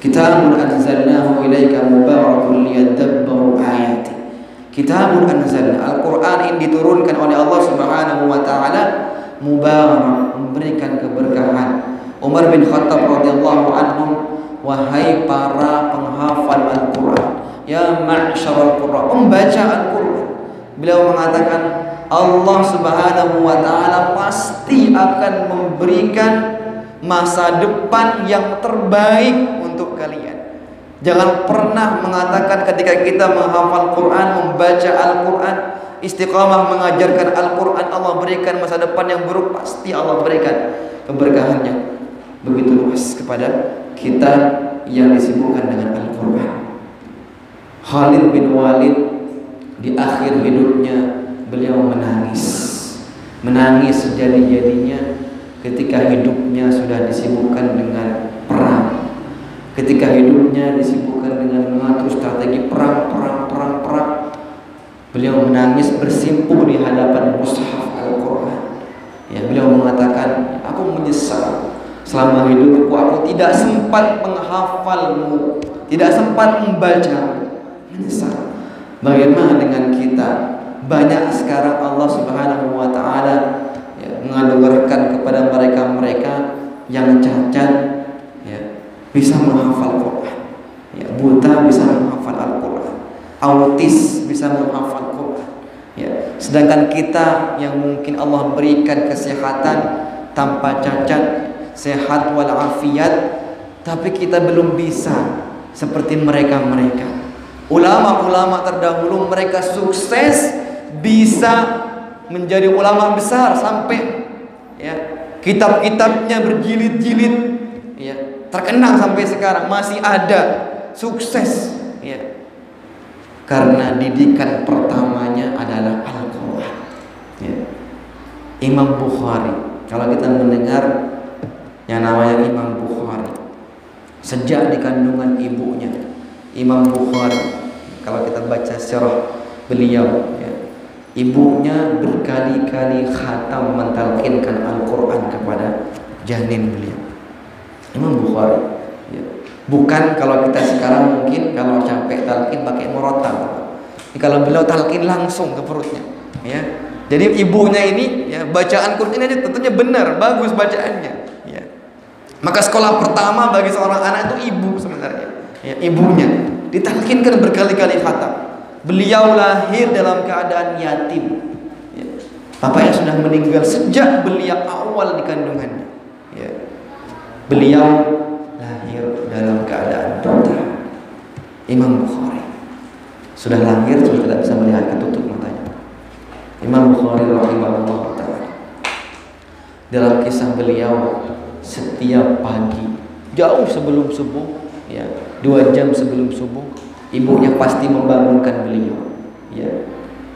Kitabun anzalnahu ilaika mubarakun liyadabbaru ayati. Kitabun anzalna, Al-Quran ini diturunkan oleh Allah Subhanahu wa taala mubarak, memberikan keberkahan. Umar bin Khattab radhiyallahu anhu, wahai para penghafal Al-Quran, ya ma'syarul qurra, pembaca Al-Quran, beliau mengatakan Allah Subhanahu wa taala pasti akan memberikan masa depan yang terbaik untuk kalian. Jangan pernah mengatakan ketika kita menghafal Quran, membaca Al-Quran, istiqamah mengajarkan Al-Quran, Allah berikan masa depan yang buruk. Pasti Allah berikan keberkahannya begitu luas kepada kita yang disibukkan dengan Al-Quran. Khalid bin Walid di akhir hidupnya beliau menangis sejadi-jadinya ketika hidupnya sudah disibukkan dengan perang, ketika hidupnya disibukkan dengan mengatur strategi perang. Beliau menangis bersimpuh di hadapan mushaf Al-Quran. Ya, beliau mengatakan, aku menyesal selama hidupku aku tidak sempat menghafalmu, tidak sempat membaca. Menyesal. Bagaimana dengan kita? Banyak sekarang Allah Subhanahu wa taala menganugerahkan kepada mereka-mereka yang cacat, ya, bisa menghafal Quran, ya, buta bisa menghafal Al-Quran, autis bisa menghafal Quran, ya. Sedangkan kita yang mungkin Allah berikan kesehatan tanpa cacat, sehat walafiat, tapi kita belum bisa seperti mereka-mereka. Ulama-ulama terdahulu mereka sukses bisa menjadi ulama besar sampai ya kitab-kitabnya berjilid-jilid ya, terkenal sampai sekarang, masih ada, sukses, ya. Karena didikan pertamanya adalah Al-Quran, ya. Imam Bukhari, kalau kita mendengar yang namanya Imam Bukhari, sejak di kandungan ibunya Imam Bukhari, kalau kita baca sirah beliau, ya, ibunya berkali-kali khatam mentalkinkan Al-Quran kepada janin beliau, Imam Bukhari, ya. Bukan kalau kita sekarang mungkin kalau capek talqin pakai murattal. Kalau beliau talqin langsung ke perutnya, ya. Jadi ibunya ini, ya, bacaan Quran aja tentunya benar, bagus bacaannya, ya. Maka sekolah pertama bagi seorang anak itu ibu sebenarnya, ya, ibunya ditalqinkan berkali-kali khatam. Beliau lahir dalam keadaan yatim, ya. Bapaknya sudah meninggal sejak beliau awal di kandungannya, ya. Beliau lahir dalam keadaan buta. Imam Bukhari sudah lahir sudah tidak bisa melihat, ketutup matanya. Imam Bukhari rahimahullah ta'ala, dalam kisah beliau, setiap pagi jauh sebelum subuh, ya, 2 jam sebelum subuh, ibunya pasti membangunkan beliau, ya.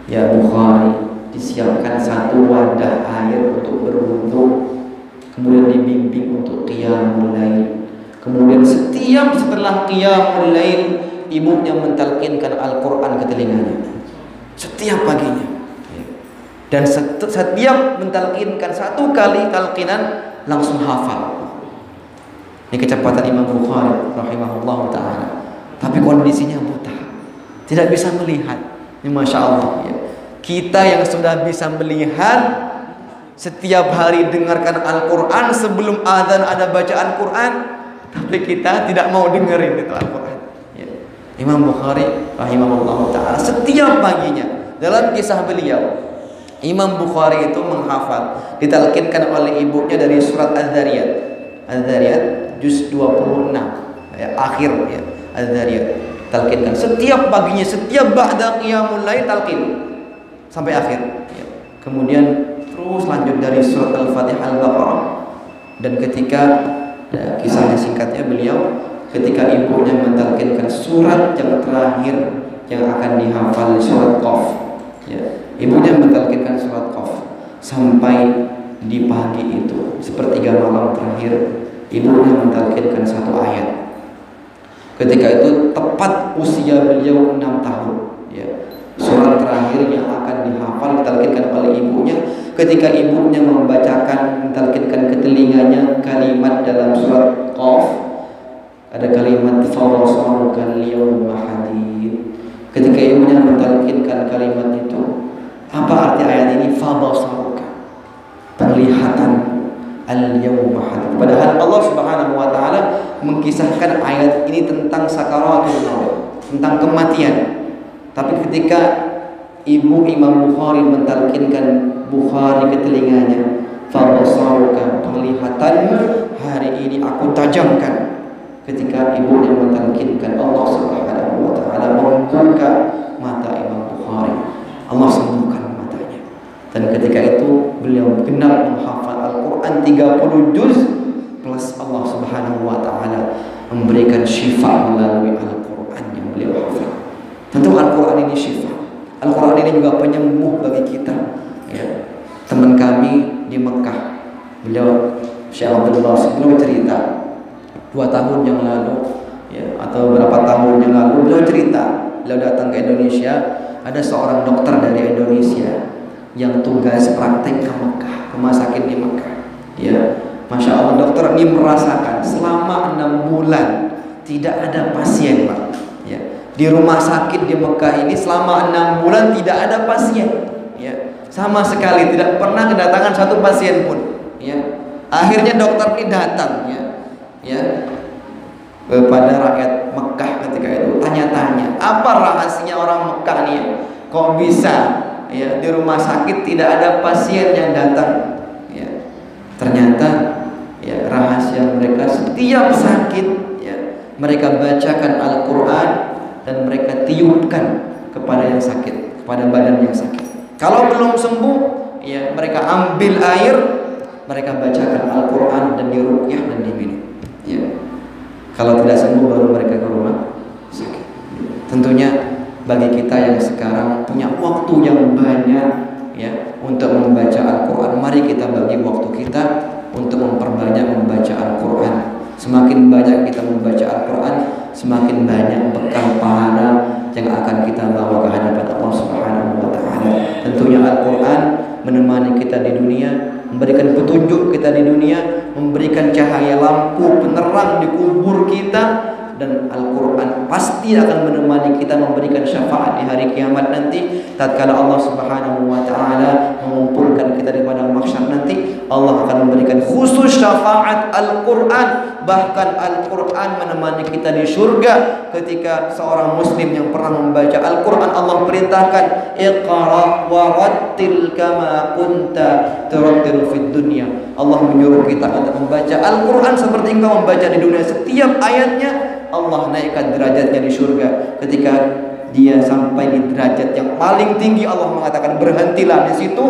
Ya Bukhari, disiapkan satu wadah air untuk berwudu, kemudian dibimbing untuk qiyamul lail. Kemudian setiap setelah qiyamul lail, ibunya mentalkinkan Al-Quran ke telinganya setiap paginya, ya. Dan setiap mentalkinkan 1 kali talqinan langsung hafal. Ini kecepatan Imam Bukhari rahimahullah ta'ala. Tapi kondisinya buta, tidak bisa melihat. Ini Masya Allah, ya. Kita yang sudah bisa melihat, setiap hari dengarkan Al-Quran, sebelum azan ada bacaan Quran, tapi kita tidak mau dengerin itu Al-Quran, ya. Imam Bukhari rahimahullah ta'ala, setiap paginya dalam kisah beliau, Imam Bukhari itu menghafal, ditalkinkan oleh ibunya dari surat Az-Zariyat, Az-Zariyat juz 26, ya, akhir, ya, Az-Zariyat, talkinkan setiap paginya, setiap ba'da qiyamul lail talqin sampai akhir, ya. Kemudian terus lanjut dari surat Al-Fatihah, Al-Baqarah. Dan ketika, ya, kisahnya singkatnya, beliau ketika ibunya mentalkinkan surat yang terakhir yang akan dihafal, surat Qaf, ya, ibunya mentalkinkan surat Qaf sampai di pagi itu, sepertiga malam terakhir, ibunya mentalkinkan 1 ayat. Ketika itu tepat usia beliau 6 tahun, ya. Surat terakhir yang akan dihafal ditalkinkan oleh ibunya. Ketika ibunya membacakan, mentalkinkan ke telinganya kalimat dalam surat Qaf, ada kalimat fawasarukal yawma hadid. Ketika ibunya mentalkinkan kalimat itu, apa arti ayat ini? Fabasaruka, penglihatan, al-yawma hadid. Padahal Allah Subhanahu wa ta'ala mengkisahkan ayat ini tentang sakaratul maut, tentang kematian. Tapi ketika ibu Imam Bukhari mentalkinkan Bukhari ke telinganya, fabasaruka, penglihatanmu hari ini aku tajamkan. Ketika ibunya mentalkinkan, Allah Subhanahu wa ta'ala membuka mata Imam Bukhari, Allah sembuhkan matanya. Dan ketika itu beliau genap menghafal Al-Quran 30 juz, plus Allah Subhanahu wa ta'ala memberikan syifa melalui Al-Quran yang beliau hafal. Tentu Al-Quran ini syifa, Al-Quran ini juga penyembuh bagi kita, ya. Teman kami di Mekah, beliau Syekh Abdul Basit, beliau cerita 2 tahun yang lalu, ya, atau berapa tahun yang lalu, beliau cerita, beliau datang ke Indonesia, ada seorang dokter dari Indonesia yang tugas praktek ke Mekah, rumah sakit di Mekah, ya. Masya Allah, dokter ini merasakan selama 6 bulan tidak ada pasien, Pak, ya. Di rumah sakit di Mekah ini selama 6 bulan tidak ada pasien, ya. Sama sekali tidak pernah kedatangan 1 pasien pun, ya. Akhirnya dokter ini datang, ya, kepada rakyat Mekah ketika itu, tanya-tanya, apa rahasia orang Mekah nih, kok bisa, ya, di rumah sakit tidak ada pasien yang datang, ya. Ternyata, ya, rahasia mereka setiap sakit, ya, mereka bacakan Al-Quran dan mereka tiupkan kepada yang sakit, kepada badan yang sakit. Kalau belum sembuh, ya, mereka ambil air, mereka bacakan Al-Quran dan diruqyah dan diminum, ya. Kalau tidak sembuh baru mereka ke rumah sakit. Tentunya bagi kita yang sekarang punya waktu yang banyak ya untuk membaca Al-Quran, mari kita bagi waktu kita untuk memperbanyak membaca Al-Quran. Semakin banyak kita membaca Al-Quran, semakin banyak bekal pahala yang akan kita bawa ke hadapan Allah Subhanahu wa Ta'ala. Tentunya Al-Quran menemani kita di dunia, memberikan petunjuk kita di dunia, memberikan cahaya lampu penerang di kubur kita, dan Al-Quran pasti akan menemani kita, memberikan syafaat di hari kiamat nanti. Tatkala Allah Subhanahu wa Ta'ala mengumpulkan kita di padang mahsyar nanti, Allah akan memberikan khusus syafaat Al-Quran. Bahkan Al-Quran menemani kita di surga. Ketika seorang muslim yang pernah membaca Al-Quran, Allah perintahkan, Iqra wa rattil kama kunta turattilu fid dunya. Allah menyuruh kita untuk membaca Al-Quran seperti engkau membaca di dunia. Setiap ayatnya Allah naikkan derajatnya di surga. Ketika dia sampai di derajat yang paling tinggi, Allah mengatakan berhentilah di situ.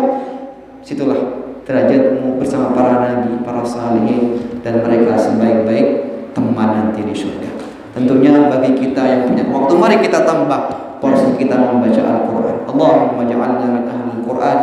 Situlah derajatmu bersama para nabi, para salihin, dan mereka sebaik-baik teman nanti di surga. Tentunya bagi kita yang punya waktu, mari kita tambah porsi kita membaca Al-Quran. Allahumma ja'alna min ahli Al-Quran.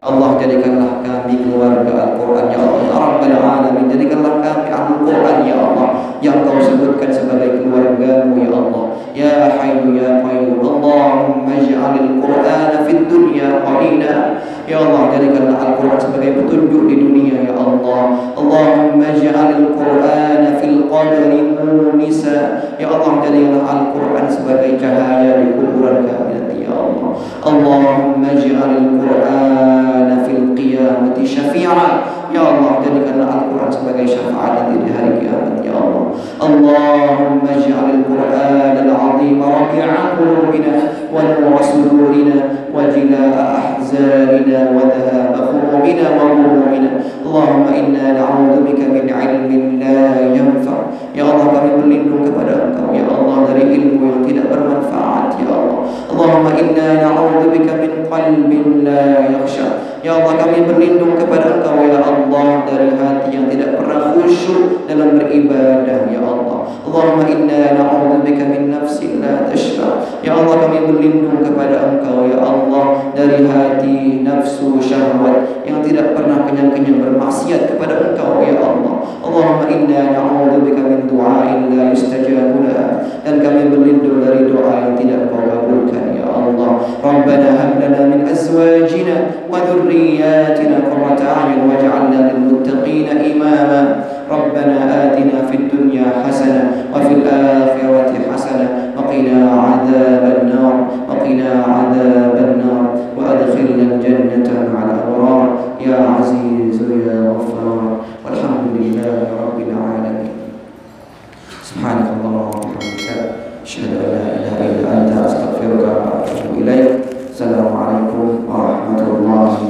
Allah jadikanlah kami keluarga Al-Quran ya Allah, ya Rabbal Alamin. Jadikanlah kami Al-Quran ya Allah, yang kau sebutkan sebagai keluargamu ya Allah. Ya Hayyu ya Qayyum, Allahumma ij'alil Qur'ana fid dunya qarina. Ya Allah, jadikanlah Al-Quran sebagai petunjuk di dunia ya Allah. Allahumma ij'alil Qur'ana fil qabri munisa. Ya Allah, jadikanlah Al-Quran sebagai cahaya di kuburan kami nanti ya Allah. Allahumma ij'alil Qur'ana fil qiyamati syafi'a. Ya Allah, jadikanlah Al-Quran sebagai syafaat nanti di hari kiamat ya Allah. Allahumma ij'alil Qur'ana al-'azim rabi'a qulubina wa nura sudurina wa jilaa ahzanina wa dhahaba khurumina wa ghumumina. Allahumma inna na'udzu bika min 'ilmin la yanfa'. Ya Allah, kami berlindung kepada Engkau ya Allah dari ilmu yang tidak bermanfaat ya Allah. Allahumma inna na'udzu bika min qalbin la yakhsha. Ya Allah, kami berlindung kepada Engkau ya Allah dari hati yang tidak pernah khusyuk dalam beribadah ya Allah. Allahumma inna na'udzubika min nafsin la tashfa. Ya Allah, kami berlindung kepada Engkau ya Allah dari hati nafsu syahwat yang tidak pernah kenyang-kenyang bermaksiat kepada Engkau ya Allah. Allahumma inna na'udzubika min du'ain la yustajabu lah. Dan kami berlindung dari doa yang tidak Kau kabulkan ya Allah. Rabbana hab lana min azwajina wa dhurriyyatina qurrata a'yun waj'alna lil muttaqina imama. Rabbana atina fid dunya hasanah wa fil akhirati hasanah wa qina 'adzaban nar wa qina 'adzaban nar wa adkhilna jannata ma'al abrar ya aziz ya ghaffar. Walhamdulillahi rabbil alamin. Subhanakallahumma wa bihamdika asyhadu an la ilaha illa anta astaghfiruka wa atubu ilaik. Assalamualaikum warahmatullahi